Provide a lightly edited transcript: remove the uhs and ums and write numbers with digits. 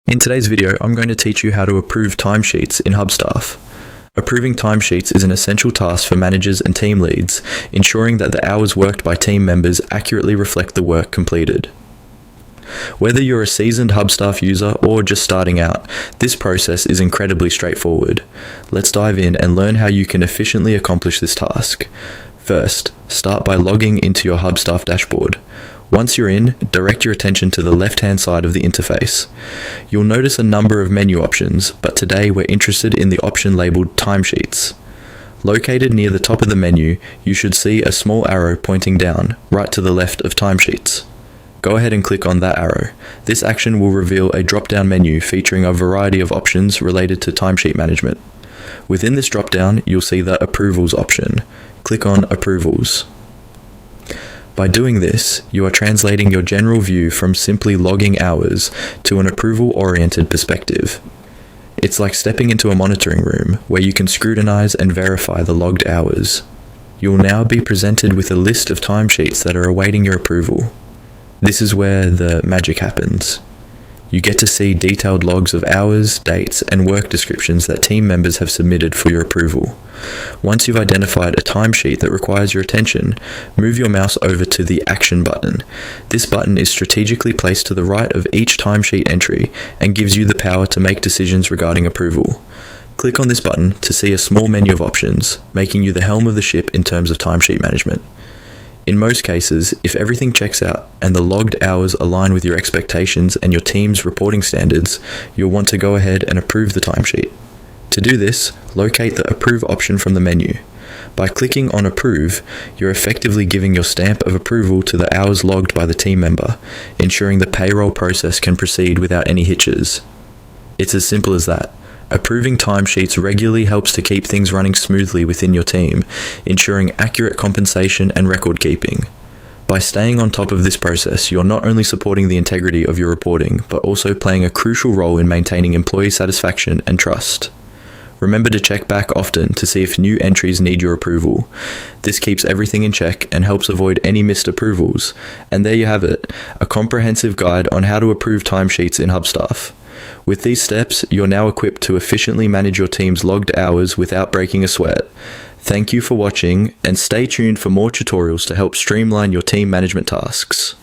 In today's video, I'm going to teach you how to approve timesheets in Hubstaff. Approving timesheets is an essential task for managers and team leads, ensuring that the hours worked by team members accurately reflect the work completed. Whether you're a seasoned Hubstaff user or just starting out, this process is incredibly straightforward. Let's dive in and learn how you can efficiently accomplish this task. First, start by logging into your Hubstaff dashboard. Once you're in, direct your attention to the left-hand side of the interface. You'll notice a number of menu options, but today we're interested in the option labeled Timesheets. Located near the top of the menu, you should see a small arrow pointing down, right to the left of Timesheets. Go ahead and click on that arrow. This action will reveal a drop-down menu featuring a variety of options related to timesheet management. Within this drop-down, you'll see the Approvals option. Click on Approvals. By doing this, you are translating your general view from simply logging hours to an approval-oriented perspective. It's like stepping into a monitoring room where you can scrutinize and verify the logged hours. You'll now be presented with a list of timesheets that are awaiting your approval. This is where the magic happens. You get to see detailed logs of hours, dates, and work descriptions that team members have submitted for your approval. Once you've identified a timesheet that requires your attention, move your mouse over to the Action button. This button is strategically placed to the right of each timesheet entry and gives you the power to make decisions regarding approval. Click on this button to see a small menu of options, making you the helm of the ship in terms of timesheet management. In most cases, if everything checks out and the logged hours align with your expectations and your team's reporting standards, you'll want to go ahead and approve the timesheet. To do this, locate the Approve option from the menu. By clicking on Approve, you're effectively giving your stamp of approval to the hours logged by the team member, ensuring the payroll process can proceed without any hitches. It's as simple as that. Approving timesheets regularly helps to keep things running smoothly within your team, ensuring accurate compensation and record keeping. By staying on top of this process, you're not only supporting the integrity of your reporting, but also playing a crucial role in maintaining employee satisfaction and trust. Remember to check back often to see if new entries need your approval. This keeps everything in check and helps avoid any missed approvals. And there you have it, a comprehensive guide on how to approve timesheets in Hubstaff. With these steps, you're now equipped to efficiently manage your team's logged hours without breaking a sweat. Thank you for watching, and stay tuned for more tutorials to help streamline your team management tasks.